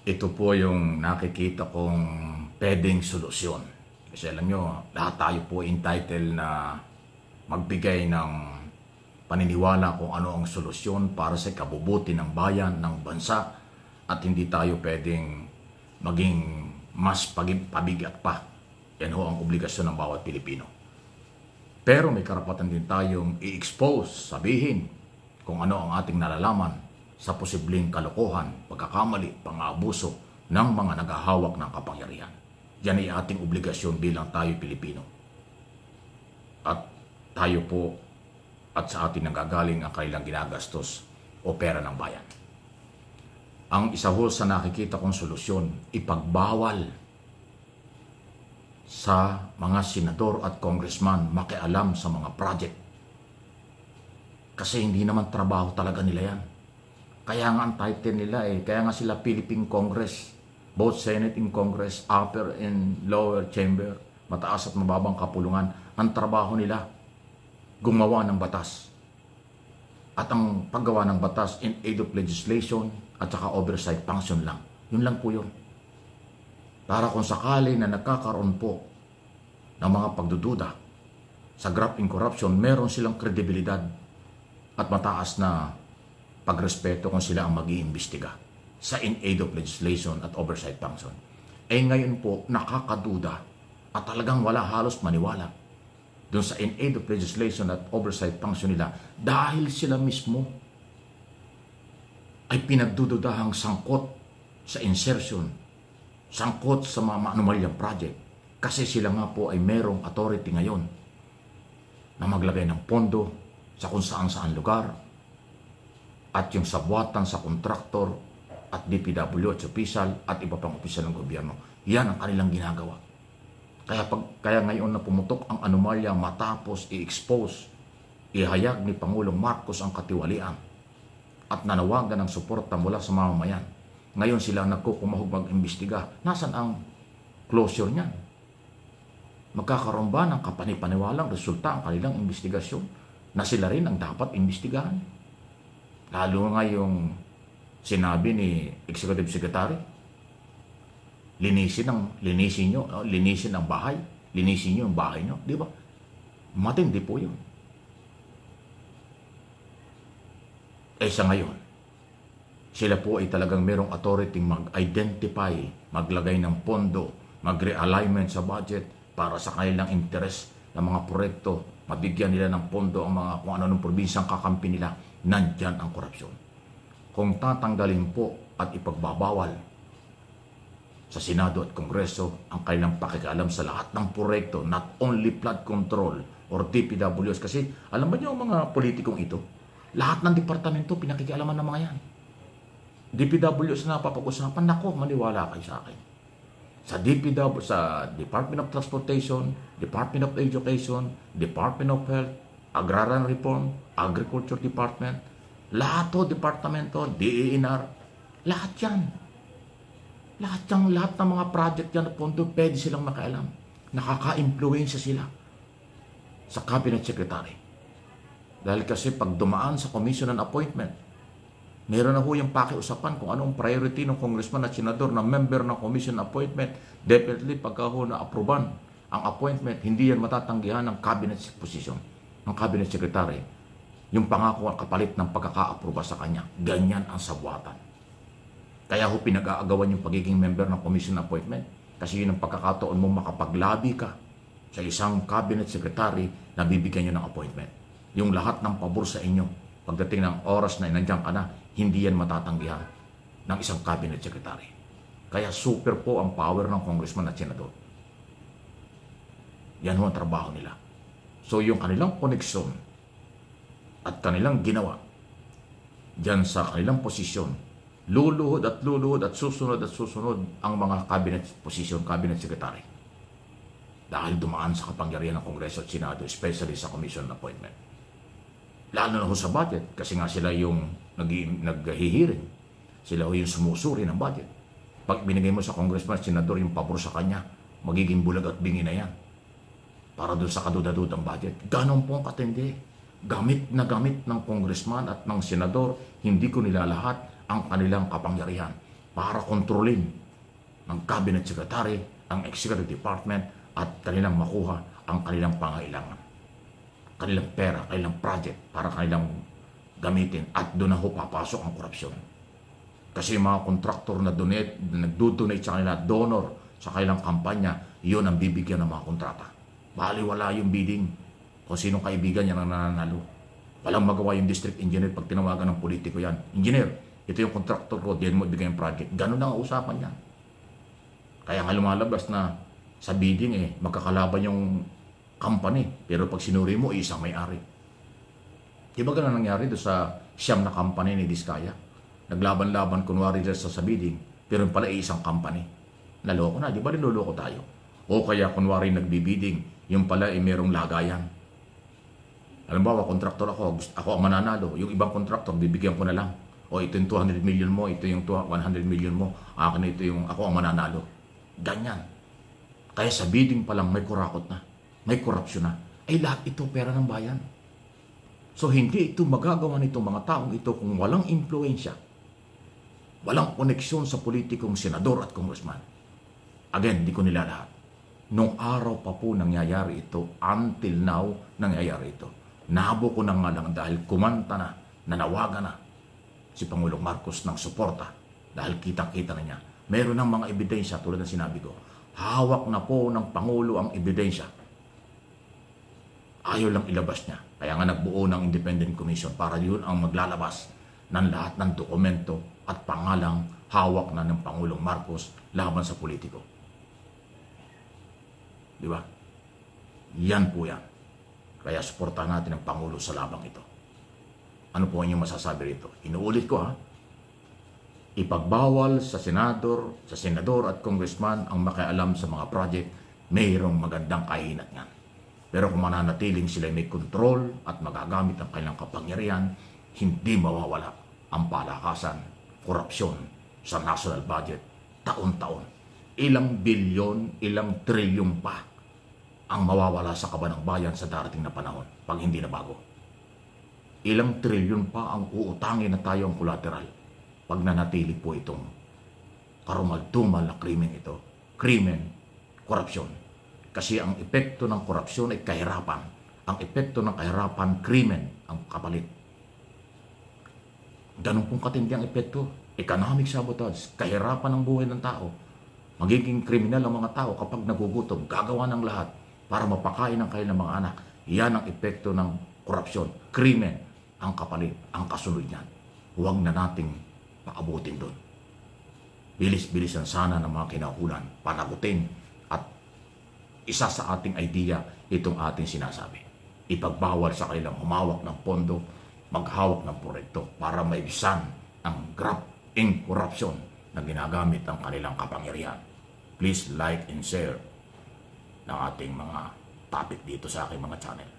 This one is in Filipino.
Ito po yung nakikita kong pwedeng solusyon. Kasi alam nyo, lahat tayo po entitled na magbigay ng paniniwala kung ano ang solusyon para sa kabubuti ng bayan, ng bansa, at hindi tayo pwedeng maging mas pabigat pa. Yan ho ang obligasyon ng bawat Pilipino. Pero may karapatan din tayong i-expose, sabihin kung ano ang ating nalalaman sa posibleng kalokohan, pagkakamali, pang-aabuso ng mga naghahawak ng kapangyarihan. Yan ay ating obligasyon bilang tayo Pilipino. At tayo po at sa atin nanggagaling ang kailang ginagastos o pera ng bayan. Ang isa ho sa nakikita kong solusyon, ipagbawal sa mga senador at congressman makialam sa mga project. Kasi hindi naman trabaho talaga nila yan. Kaya nga ang title nila kaya nga sila Philippine Congress, both Senate and Congress, upper and lower chamber, mataas at mababang kapulungan. Ang trabaho nila, gumawa ng batas. At ang paggawa ng batas in aid of legislation at saka oversight function lang. Yun lang po yun. Para kung sakali na nagkakaroon po ng mga pagdududa sa graft and corruption, meron silang kredibilidad at mataas na pagrespeto kung sila ang mag-iimbestiga sa in aid of legislation at oversight function. Ngayon po, nakakaduda at talagang wala halos maniwala doon sa in aid of legislation at oversight function nila dahil sila mismo ay pinagdududahang sangkot sa insertion, sangkot sa mga anomalyang project kasi sila nga po ay merong authority ngayon na maglagay ng pondo sa kung saan lugar at yung sabuatan sa kontraktor at DPW at opisyal at iba pang opisyal ng gobyerno. Yan ang kanilang ginagawa. Kaya ngayon na pumutok ang anomalya matapos i-expose, ihayag ni Pangulong Marcos ang katiwalian at nanawagan ng suporta mula sa mamamayan. Ngayon sila nagkukumahog mag-imbestiga. Nasaan ang closure niyan? Magkakaroon ba ng kapanipaniwalang resulta ang kanilang investigasyon na sila rin ang dapat imbestigahan? Lalo nga yung sinabi ni Executive Secretary, linisin ang bahay, linisin nyo ang bahay nyo, di ba? Matindi po yun. Sa ngayon, sila po ay talagang merong authority mag-identify, maglagay ng pondo, mag-realignment sa budget para sa kanilang interest ng mga proyekto, mabigyan nila ng pondo ang mga kung ano ng probinsyang kakampi nila. Nandyan ang korupsyon. Kung tatanggalin po at ipagbabawal sa Senado at Kongreso ang kailang pakikialam sa lahat ng proyekto, not only flood control or DPWs, kasi alam ba niyo ang mga politikong ito, lahat ng departamento pinakikialaman ng mga yan. DPWs na napapag-usapan, nako, maniwala kayo sa akin. Sa DPW, sa Department of Transportation, Department of Education, Department of Health, Agrarian Reform, Agriculture Department, lahat to, departamento, DENR, lahat yan. Lahat ng mga project yan na pondo, pwede silang makialam. Nakaka-influensya sila sa Cabinet Secretary. Dahil kasi pag dumaan sa Commission on Appointment, meron na ho yung pakiusapan kung anong priority ng congressman at senador na member ng Commission on Appointment. Definitely pagka ho na-aproban ang appointment, hindi yan matatanggihan ng Cabinet position, ng Cabinet Secretary. Yung pangako at kapalit ng pagkaka-aproba sa kanya. Ganyan ang sabuatan. Kaya ho pinag-aagawan yung pagiging member ng Commission on Appointment. Kasi yun ang pagkakataon mo makapaglabi ka sa isang Cabinet Secretary na bibigyan nyo ng appointment. Yung lahat ng pabor sa inyo, pagdating ng oras na nandiyan ka na, hindi yan matatanggihan ng isang Cabinet Secretary. Kaya super po ang power ng congressman at senador. Yan ho ang trabaho nila. So yung kanilang koneksyon at kanilang ginawa dyan sa kanilang posisyon, luluhod at susunod ang mga cabinet position, cabinet secretary. Dahil dumaan sa kapangyarihan ng Kongreso at Senado, especially sa Commission on Appointment. Lalo na ho sa budget, kasi nga sila yung naghihiring. Sila ho yung sumusuri ng budget. Pag binigay mo sa congressman at senador yung pabor sa kanya, magiging bulag at bingi na yan. Para doon sa kaduda-dudang budget. Ganon po ang katindi. Gamit ng congressman at ng senador, hindi ko nilalahat ang kanilang kapangyarihan. para kontrolin ng cabinet secretary, ang executive department at kanilang makuha ang kanilang pangailangan. Kanilang pera, kanilang project para kanilang gamitin at doon na ho papasok ang korupsyon. Kasi yung mga kontraktor na nagdo-donate sa kanila, donor sa kanilang kampanya, yun ang bibigyan ng mga kontrata. Baliwala yung bidding kung sinong kaibigan niya na nananalo. Walang magawa yung district engineer pag tinawagan ng politiko yan. Engineer, ito yung kontraktor ko, diyan mo ibigay yung project. Ganun na ang usapan niya. Kaya nga lumalabas na sa bidding magkakalaban yung company. Pero pag sinuri mo, isang may-ari. Di ba ganun nangyari doon sa siyam na company ni Diskaya? Naglaban-laban kunwari sa bidding, pero pala isang company. Naloko na, di ba niloloko tayo? O kaya kunwari nagbibidding, yung pala merong lagayan. Halimbawa, kontraktor ako ang mananalo. Yung ibang kontraktor, bibigyan ko na lang. O ito yung 200 million mo, ito yung 100 million mo, akin ito yung ako ang mananalo. Ganyan. Kaya sa bidding pa lang may kurakot na, may korupsyon na. Ay lahat ito pera ng bayan. So hindi ito magagawa nitong mga taong ito kung walang impluensya, walang koneksyon sa politikong senador at congressman. Again, di ko nila lahat. Nung araw pa po nangyayari ito, until now nangyayari ito. Nabo ko na nga lang dahil kumanta na, nanawagan na si Pangulong Marcos ng suporta dahil kitang-kita na niya. Meron ng mga ebidensya tulad ng sinabi ko. Hawak na po ng Pangulo ang ebidensya. Ayaw lang ilabas niya. Kaya nga nagbuo ng Independent Commission para yun ang maglalabas ng lahat ng dokumento at pangalang hawak na ng Pangulong Marcos laban sa politiko. Di ba? Yan po yan. Kaya suportahan natin ang Pangulo sa labang ito. Ano po ang inyong masasabi rito? Inuulit ko ha. Ipagbawal sa senador at congressman ang makialam sa mga project, mayroong magandang kahinat niyan. Pero kung mananatiling sila may kontrol at magagamit ang kanilang kapangyarihan, hindi mawawala ang palakasan, korupsyon sa national budget taon-taon. Ilang bilyon, ilang trilyon pa ang mawawala sa kaban ng bayan sa darating na panahon pag hindi na bago. Ilang trilyon pa ang uutangin na tayo ang collateral pag nanatili po itong karumal-dumal na krimen ito. Krimen, korupsyon. Kasi ang epekto ng korupsyon ay kahirapan. Ang epekto ng kahirapan, krimen ang kapalit. Ganun pong katindi ang epekto. Economic sabotage, kahirapan ng buhay ng tao. Magiging kriminal ang mga tao kapag nagugutom, gagawa ng lahat para mapakain ang kanilang mga anak. Yan ang epekto ng korupsyon. Krimen ang kapalit, ang kasunod niyan. Huwag na nating paabutin doon. Bilis-bilisan sana ng mga kinaukulan, panagutin at isa sa ating idea itong ating sinasabi. Ipagbawal sa kanilang humawak ng pondo, maghawak ng proyekto para maibisan ang graft in corruption na ginagamit ang kanilang kapangyarihan. Please like and share ng ating mga topic dito sa aking mga channel.